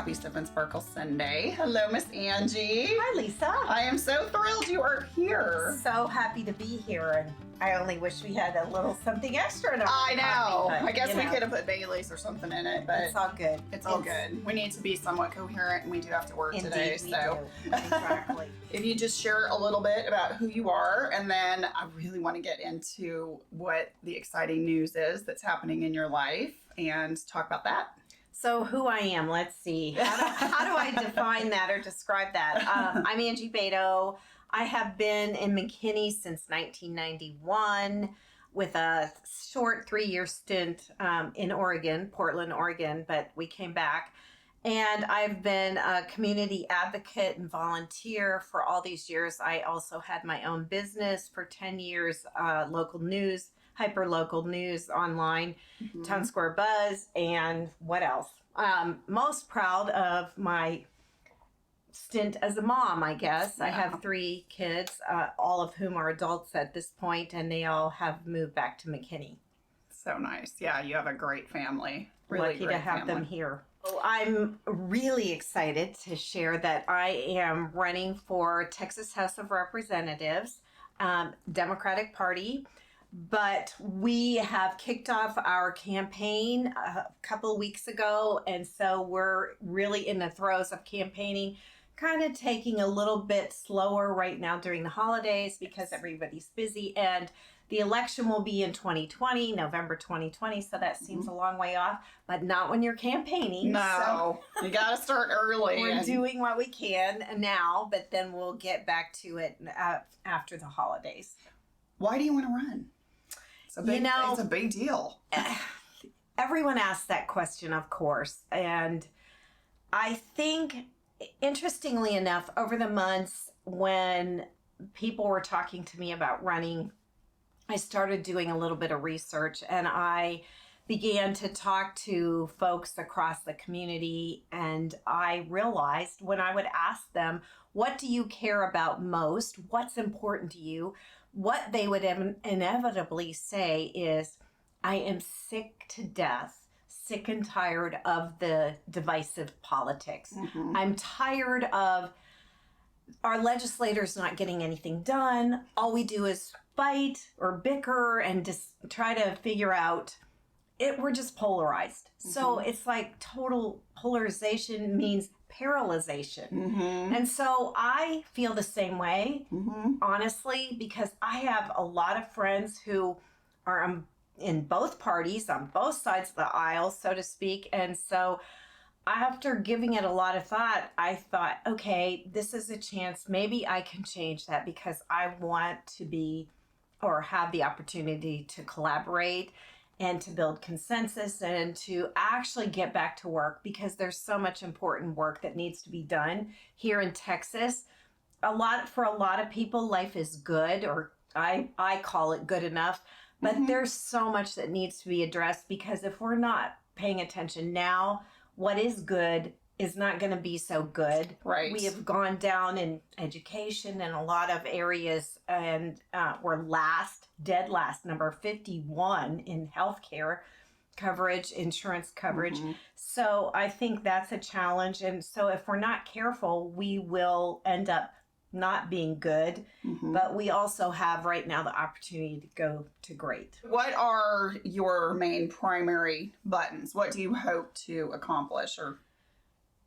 Happy Sip and Sparkle Sunday. Hello, Miss Angie. Hi, Lisa. I am so thrilled you are here. So happy to be here, and I only wish we had a little something extra in our I know. coffee, but, I guess we know, could have put Bailey's or something in it, but it's all good. it's all good. We need to be somewhat coherent, and we do have to work today. We So do. Exactly. if you just share a little bit about who you are, and then I really want to get into what the exciting news is that's happening in your life and talk about that. So who I am, let's see. How do I define that or describe that? I'm Angie Bado. I have been in McKinney since 1991 with a short 3-year stint in Oregon, Portland, Oregon, but we came back. And I've been a community advocate and volunteer for all these years. I also had my own business for 10 years, local news, hyper-local news online, Town Square Buzz, and what else? Most proud of my stint as a mom, I guess. Yeah. I have 3 kids, all of whom are adults at this point, and they all have moved back to McKinney. So nice. Yeah, you have a great family. Really Lucky great to have family. them here. Oh, I'm really excited to share that I am running for Texas House of Representatives, Democratic Party. But we have kicked off our campaign a couple of weeks ago, and so we're really in the throes of campaigning, kind of taking a little bit slower right now during the holidays because everybody's busy, and the election will be in 2020, November 2020, so that seems a long way off, but not when you're campaigning. No, you got to start early. We're doing what we can now, but then we'll get back to it after the holidays. Why do you want to run? It's a big, it's a big deal. Everyone asks that question, of course. And I think, interestingly enough, over the months when people were talking to me about running, I started doing a little bit of research, and I began to talk to folks across the community, and I realized when I would ask them, what do you care about most? What's important to you? What they would inevitably say is, I am sick to death, sick and tired of the divisive politics. I'm tired of our legislators not getting anything done. All we do is fight or bicker and just try to figure out it. We're just polarized. So it's like total polarization means paralyzation. And so I feel the same way, honestly, because I have a lot of friends who are in both parties, on both sides of the aisle, so to speak. And so after giving it a lot of thought, I thought, okay, this is a chance. Maybe I can change that because I want to be or have the opportunity to collaborate and to build consensus and to actually get back to work, because there's so much important work that needs to be done here in Texas. For a lot of people, life is good, or I call it good enough, but there's so much that needs to be addressed, because if we're not paying attention now, what is good is not going to be so good. Right. We have gone down in education in a lot of areas, and we're dead last, number 51 in healthcare coverage, insurance coverage. So I think that's a challenge. And so if we're not careful, we will end up not being good, but we also have right now the opportunity to go to great. What are your main primary buttons? What do you hope to accomplish?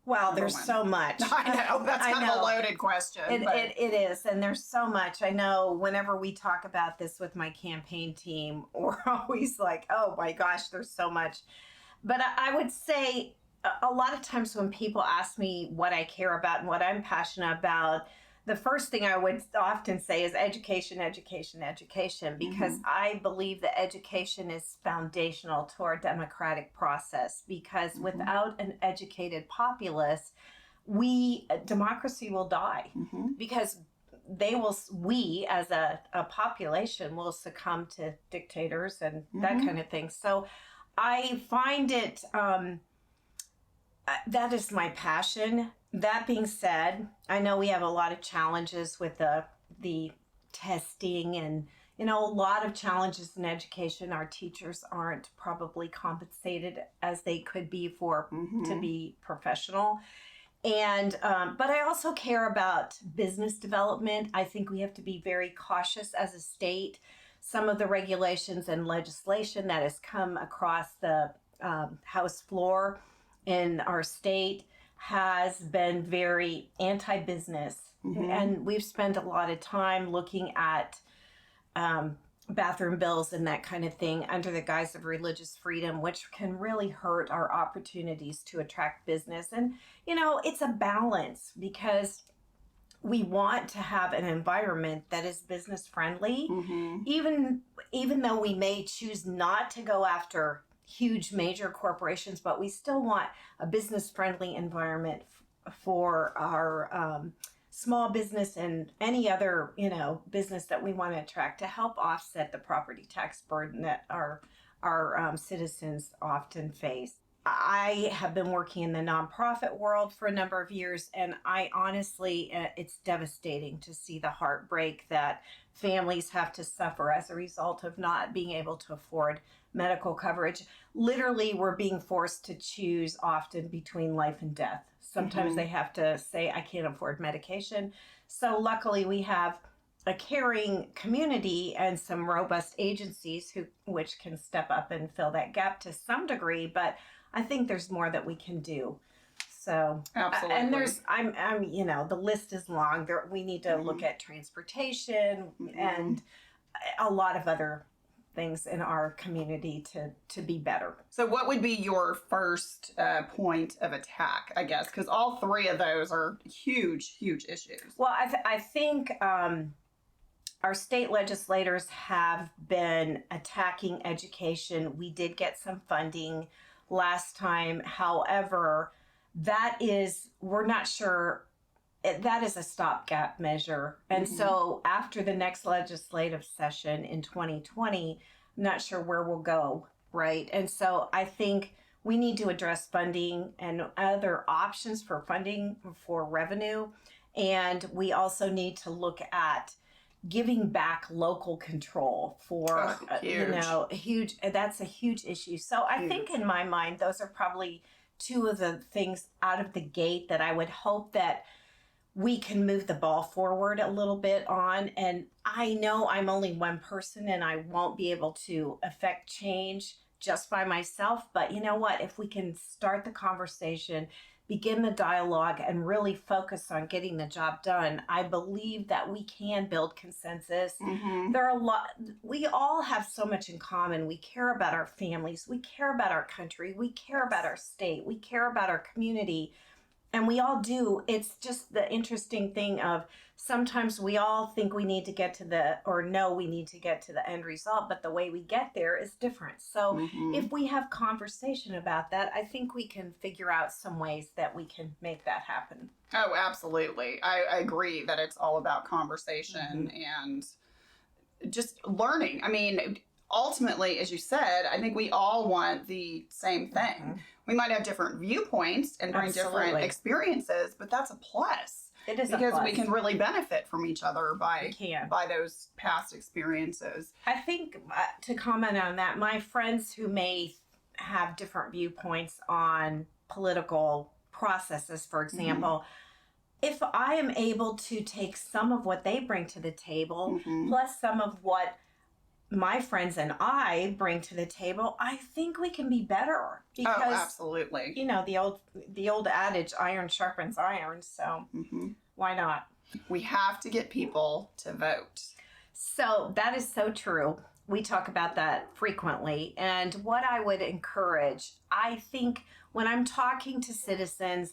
Well, there's so much. I know, that's kind of a loaded question. It is, and there's so much. I know whenever we talk about this with my campaign team, we're always like, oh my gosh, there's so much. But I would say a lot of times when people ask me what I care about and what I'm passionate about, the first thing I would often say is education, education, education, because I believe that education is foundational to our democratic process, because without an educated populace, democracy will die, because we as a population will succumb to dictators and that kind of thing. So I find it, that is my passion. That being said, I know we have a lot of challenges with the testing and a lot of challenges in education. Our teachers aren't probably compensated as they could be for to be professional. And but I also care about business development. I think we have to be very cautious as a state. Some of the regulations and legislation that has come across the House floor in our state has been very anti-business. And we've spent a lot of time looking at bathroom bills and that kind of thing under the guise of religious freedom, which can really hurt our opportunities to attract business. And, it's a balance, because we want to have an environment that is business friendly, even though we may choose not to go after huge major corporations, but we still want a business friendly environment for our small business and any other business that we want to attract, to help offset the property tax burden that our citizens often face. I have been working in the nonprofit world for a number of years, and I honestly, it's devastating to see the heartbreak that families have to suffer as a result of not being able to afford medical coverage. Literally, we're being forced to choose often between life and death. Sometimes they have to say, I can't afford medication. So luckily, we have a caring community and some robust agencies which can step up and fill that gap to some degree. But I think there's more that we can do. So absolutely, and I'm the list is long. We need to look at transportation and a lot of other things in our community to be better. So what would be your first point of attack, I guess? Because all three of those are huge issues. Well, I think our state legislators have been attacking education. We did get some funding last time. However, we're not sure, that is a stopgap measure. And so after the next legislative session in 2020, I'm not sure where we'll go, right? And so I think we need to address funding and other options for funding for revenue. And we also need to look at giving back local control for, huge, that's a huge issue. So I think in my mind, those are probably two of the things out of the gate that I would hope that we can move the ball forward a little bit on. And I know I'm only one person and I won't be able to affect change just by myself. But you know what? If we can start the conversation, begin the dialogue, and really focus on getting the job done, I believe that we can build consensus. There are we all have so much in common. We care about our families. We care about our country. We care about our state. We care about our community. And we all do. It's just the interesting thing of sometimes we all think we need to get to we need to get to the end result, but the way we get there is different. So if we have conversation about that, I think we can figure out some ways that we can make that happen. Oh, absolutely. I agree that it's all about conversation and just learning. I mean, ultimately, as you said, I think we all want the same thing. We might have different viewpoints and bring different experiences, but that's a plus. It is because we can really benefit from each other by those past experiences. I think to comment on that, my friends who may have different viewpoints on political processes, for example, if I am able to take some of what they bring to the table, plus some of what my friends and I bring to the table, I think we can be better. Because, absolutely. The old adage, iron sharpens iron. So why not? We have to get people to vote. So that is so true. We talk about that frequently. And what I would encourage, I think when I'm talking to citizens,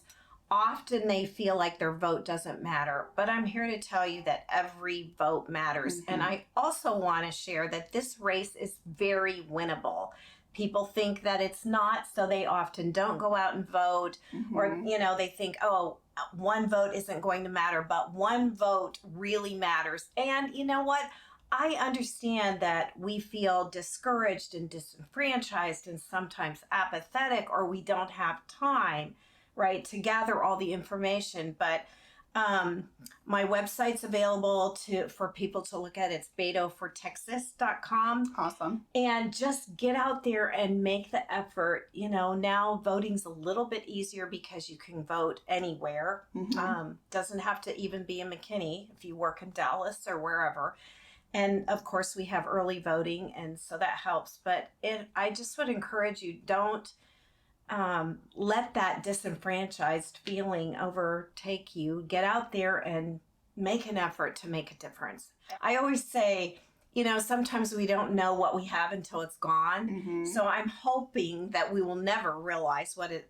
often they feel like their vote doesn't matter, but I'm here to tell you that every vote matters. And I also want to share that this race is very winnable. People think that it's not, so they often don't go out and vote, or, they think, one vote isn't going to matter, but one vote really matters. And you know what? I understand that we feel discouraged and disenfranchised and sometimes apathetic, or we don't have time, right, to gather all the information. But My website's available for people to look at. It's badofortexas.com. Awesome. And just get out there and make the effort. You know, now voting's a little bit easier because you can vote anywhere. Doesn't have to even be in McKinney if you work in Dallas or wherever. And of course, we have early voting, and so that helps. But I just would encourage you, don't let that disenfranchised feeling overtake you. Get out there and make an effort to make a difference. I always say, you know, sometimes we don't know what we have until it's gone. So I'm hoping that we will never realize what it,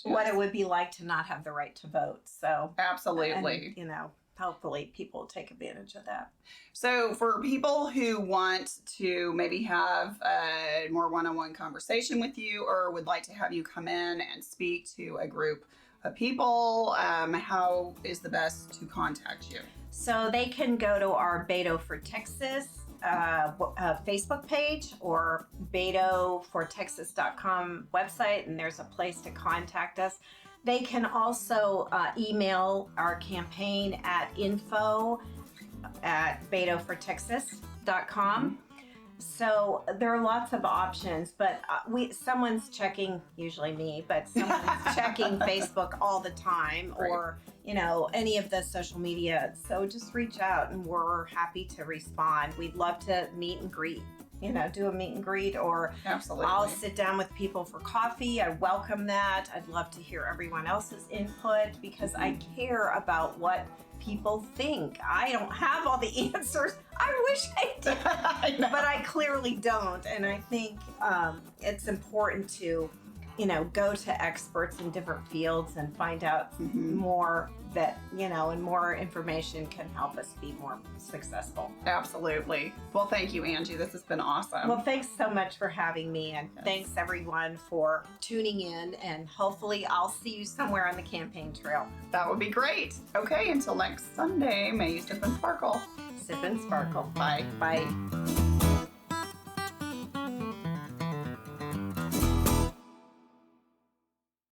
what it would be like to not have the right to vote. So absolutely, and, you know, hopefully people will take advantage of that. So for people who want to maybe have a more one-on-one conversation with you, or would like to have you come in and speak to a group of people, how is the best to contact you? So they can go to our Bado for Texas Facebook page or badofortexas.com website, and there's a place to contact us. They can also email our campaign at info@badofortexas.com. So there are lots of options, but someone's checking, usually me, but someone's checking Facebook all the time, or, you know, any of the social media. So just reach out and we're happy to respond. We'd love to meet and greet. You know, do a meet and greet, or absolutely, I'll sit down with people for coffee. I welcome that. I'd love to hear everyone else's input because I care about what people think. I don't have all the answers. I wish I did, but I clearly don't. And I think it's important to, you know, go to experts in different fields and find out more that, you know, and more information can help us be more successful. Absolutely. Well, thank you, Angie. This has been awesome. Well, thanks so much for having me, and thanks everyone for tuning in, and hopefully I'll see you somewhere on the campaign trail. That would be great. Okay, until next Sunday, may you sip and sparkle. Sip and sparkle. Bye. Bye.